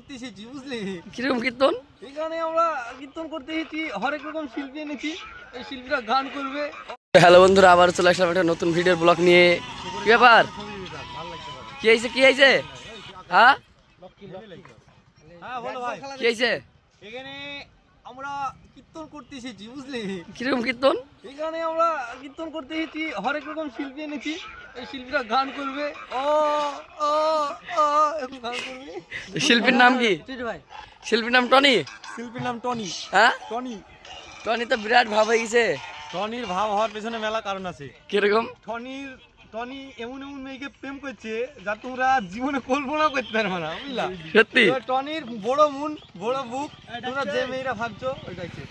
করতে এসেছি বুঝলি। কিরকম কীর্তন? এখানে আমরা কীর্তন করতে এসেছি, হরেক রকম শিল্পী এনেছি, এই শিল্পীরা গান করবে। হ্যালো বন্ধুরা, আবার চলে আসলাম একটা নতুন ভিডিওর ব্লগ নিয়ে। কি ব্যাপার? কি হয়েছে কি হয়েছে? হ্যাঁ হ্যাঁ বলো ভাই, কি হয়েছে? এখানে আমরা কীর্তন করতে এসেছি বুঝলি। কিরকম কীর্তন? এখানে আমরা কীর্তন করতে এসেছি, হরেক রকম শিল্পী এনেছি, এই শিল্পীরা গান করবে। ও ও ও এখন গান করবে। শিল্পীর নাম কি? ভাই শিল্পীর নাম টনি। শিল্পীর নাম টনি। হ্যাঁ টনি টনি তো বিরাট ভাব হয়ে গেছে। টনির ভাব হওয়ার পেছনে মেলা কারণ আছে। কিরকম? টনি এমন এমন মেয়েকে প্রেম করছে যা তোমরা জীবনে কল্পনা করতে পারবে না বুঝলা। সত্যি? টনির বড় মন বড় বুক, তোমরা যে মেয়েরা ভাবছো ওইটা হচ্ছে,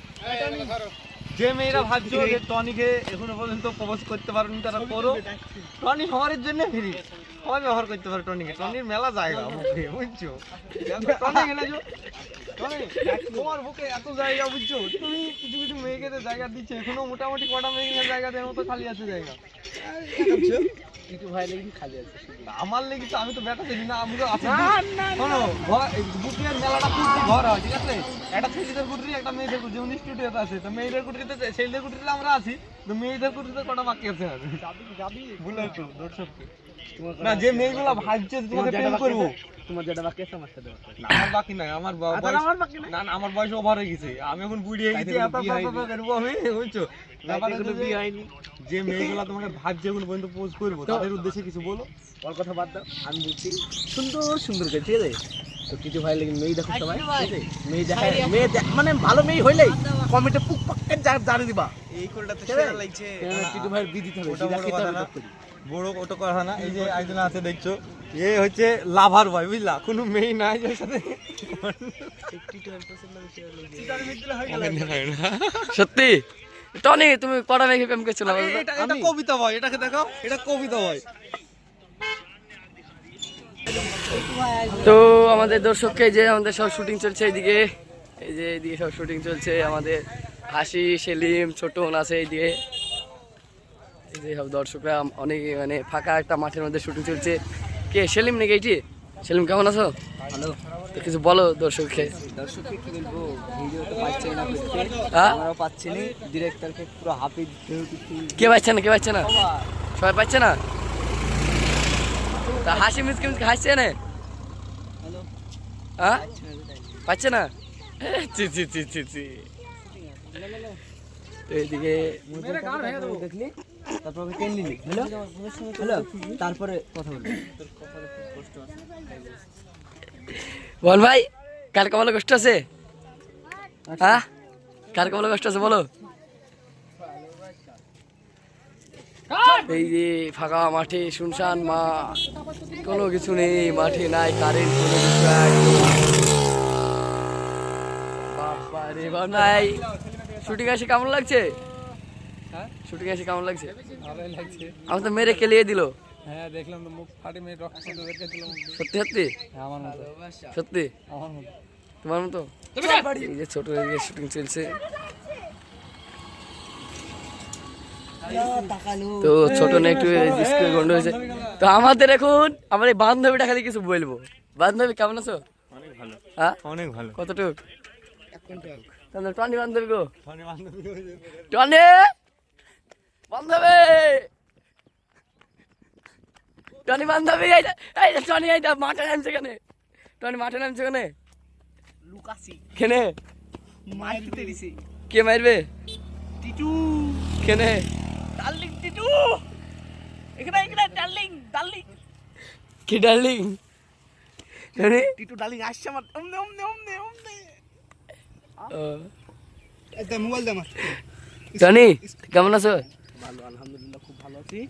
যে মেয়েরা ভাবছো যে টনিকে এখনো পর্যন্ত প্রপোজ করতে পারোনি তারা করো। টনি সবার জন্য ফ্রি, সবাই ব্যবহার করতে পারে টনিকে। টনির মেলা জায়গা বুকে বুঝছো। টনি এনেছো, টনি তোমার বুকে এত জায়গা বুঝছো। তুমি কিছু কিছু মেয়েকে জায়গা দিচ্ছে, এখনো মোটামুটি কটা মেয়েকে জায়গা দেওয়ার মতো খালি আছে জায়গা। আমার লেগে তো আমি তো বেটা দেখি না, আমি তো আছি। শোনো বুকের মেলাটা পুরো ঘর হয়, ঠিক আছে। একটা ছেলেদের কুটরি একটা মেয়েদের কুটরি, যেমন স্টুডিওতে আছে, তো মেয়েদের কুটরিতে ছেলেদের কুটরিতে আমরা আছি, তো মেয়েদের কুটরিতে কটা বাকি আছে বলে তো দর্শককে না, যে মেয়েগুলো ভাবছে তোমাকে প্রেম করবো। তোমার যেটা বাকি আছে আমার সাথে না আমার বাকি নাই, আমার না না আমার বয়স ওভার হয়ে গেছে, আমি এখন বুড়ি হয়ে গেছি। করবো আমি বুঝছো। বিয়ে হয়নি। যে মেয়েগুলো তোমাকে ভাবছে এখন পর্যন্ত পোজ করবো, তাদের উদ্দেশ্যে কিছু বলো। ওর কথা বাদ দাও, আমি বলছি সুন্দর সুন্দর করে, ঠিক আছে। তো কিছু ভাই লেগে মেয়ে দেখো সবাই, ঠিক আছে। মেয়ে দেখায়, মেয়ে মানে ভালো মেয়ে হইলেই কমেন্টে পুক পাক্কা জানিয়ে দিবা। এই কোলটাতে সেরা লাগছে। কিছু ভাই বিদিতে হবে, ওটা বড় কথা না, বড় ওটা কথা না। এই যে একজন আছে দেখছো, এ হচ্ছে লাভার ভাই বুঝলা, কোনো মেয়ে নাই যার সাথে। সত্যি? টনি তুমি কটা মেয়েকে প্রেম করছো না? এটা কবিতা ভাই, এটাকে দেখাও, এটা কবিতা ভাই। তো আমাদের দর্শককে যে আমাদের সব শুটিং চলছে এইদিকে, এই যে এইদিকে সব শুটিং চলছে। আমাদের হাসি, সেলিম, ছোটন আছে এইদিকে। এই যে সব দর্শকরা অনেক মানে ফাঁকা একটা মাঠের মধ্যে শুটিং চলছে। কে সেলিম নাকি এইটি? সেলিম কেমন আছো? ভালো। তো কিছু বলো দর্শককে। দর্শককে কি বলবো, ভিডিও তো পাচ্ছি না করতে, হ্যাঁ আমরাও পাচ্ছি না। ডিরেক্টরকে পুরো হাফিজ কে পাচ্ছে না? কে পাচ্ছে না? সবাই পাচ্ছে না? তা হাসি মিসকে মিসকে হাসছে না? হ্যাঁ পাচ্ছে না? চি চি চি চি চি। তো এইদিকে দেখলি, তারপর ওকে টেন নিলি। হ্যালো হ্যালো, তারপরে কথা বলবি। বল ভাই, কার কমলে কষ্ট আছে? হ্যাঁ কার কমলে কষ্ট আছে বলো। এই যে ফাঁকা মাঠে শুনশান মা, কোনো কিছু নেই মাঠে, নাই কারেন্ট, কোনো কিছু নাই। বাবা রে বাবা, নাই। শুটিং আসে কেমন লাগছে? শুটিং আসে কেমন লাগছে? ভালোই লাগছে। আমি তো মেরে কেলিয়ে দিল। হ্যাঁ দেখলাম তো, মুখ ফাটে মেয়ে রক্ত বের করে দিল। সত্যি সত্যি? আমার মতো, সত্যি আমার মতো। তোমার মতো? এই যে ছোট শুটিং চলছে। তো ছোট না একটু স্কুলে গন্ড হয়েছে। তো আমাদের এখন আমার এই বান্ধবীটা খালি কিছু বলবো। বান্ধবী কেমন আছো? অনেক ভালো। হ্যাঁ অনেক ভালো। কতটুক? তাহলে টনি বান্ধবী গো, টনি বান্ধবী টনি বান্ধবী, টনি বান্ধবী, এই টনি এইটা মাঠে নামছে কেন? টনি মাঠে নামছে কেন? লুকাসি কেনে মারতে দিছি। কে মারবে? টিটু কেনে? ডার্লিং টিটু, এখানে এখানে ডার্লিং ডার্লিং কি ডার্লিং? টনি টিটু ডার্লিং আসছে আমার। ওমনে ওমনে ওমনে ওমনে। এটা মোবাইল দে আমার। টনি কেমন আছো? ভালো, আলহামদুলিল্লাহ খুব ভালো আছি।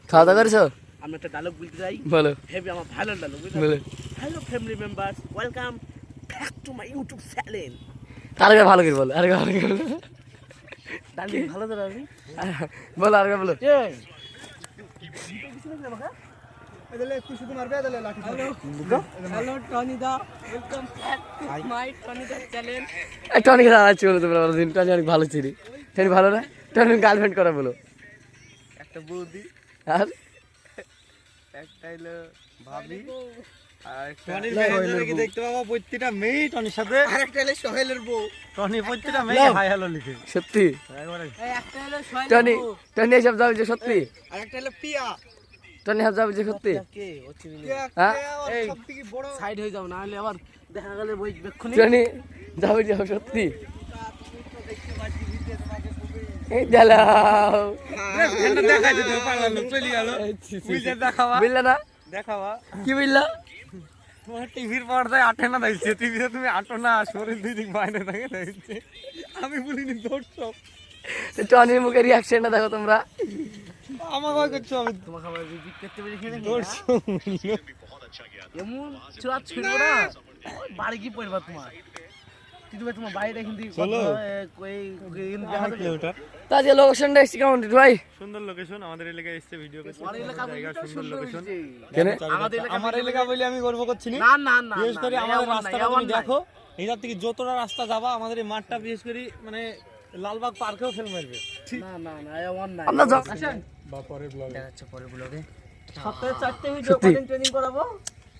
খাওয়া দাওয়া করেছো? আমি একটা ডায়লগ বলতে চাই, বলো হেভি আমার ভালো ডায়লগ। বলো। Hello family members, welcome back to my YouTube channel. আরেকটা ভালো করে বলো, আরেকটা ভালো করে বলো। ডার্লিং ভালো তো ডার্লিং। বলো আরেকটা বলো। হ্যালো টনি দা, welcome back to my Tony দা চ্যানেল। টনি কে দাঁড়াচ্ছি বলো তোমরা, দিন টনি অনেক ভালো ছিলি। টনি ভালো না? টনি গার্লফ্রেন্ড করা বলো। একটা বৌদি, আর একটা হলো ভাবি, টনির মেয়েদের কি দেখতে পাবো প্রত্যেকটা মেয়ে টনির সাথে আরেকটা হলো সোহেলের বউ। টনি প্রত্যেকটা মেয়ে হাই হ্যালো লিখে সত্যি একবারে একটা হলো সোহেলের টনি বউ। টনি এসব যাবে যে সত্যি আরেকটা হলো পিয়া। টনি সব যাবে যে সত্যি কে ও চিনি না। হ্যাঁ এই সবথেকে বড় সাইড হয়ে যাও, না হলে আবার দেখা গেল বই বেক্ষুনি। টনি যাবে যে সত্যি এই জ্বালাও দেখাই দিতে পারলাম চলে গেল বুঝলে দেখাবা বুঝলে না দেখাবা কি বুঝলা তোমার টিভির পর্দায় আটে না দেখছে টিভিতে তুমি আটো না শরীর দুই দিক বাইরে থাকে দেখছে আমি বলিনি দর্শক টনির মুখে রিয়াকশনটা দেখো তোমরা আমার ভয় করছো আমি তোমাকে আবার রিপিট করতে বলি এখানে দর্শক এমন চুয়া ছিল না বাড়ি কি পড়বা তোমার কিন্তু ভাই তোমার বাইরে কিন্তু চলো। কিলোমিটার তা যে লোকেশনটা এসছি কেমন ভাই সুন্দর লোকেশন আমাদের এলাকায় এসছে ভিডিও করতে আমার এলাকা জায়গা বলতে সুন্দর লোকেশন কেন আমাদের এলাকা আমার এলাকা বলে আমি গর্ব করছি না না না না বিশেষ করে না, আমাদের এমন নাই, রাস্তাটা এমন তুমি নাই। দেখো এইটার থেকে যতটা রাস্তা যাবা আমাদের এই মাঠটা বিশেষ করে মানে লালবাগ পার্কেও ফেল মারবে না না না এমন নাই। আমরা যাও। আসেন বা পরের ব্লগে দেখা যাচ্ছে পরে ব্লগে সপ্তাহে 4টে সত্যি? ট্রেনিং করাবো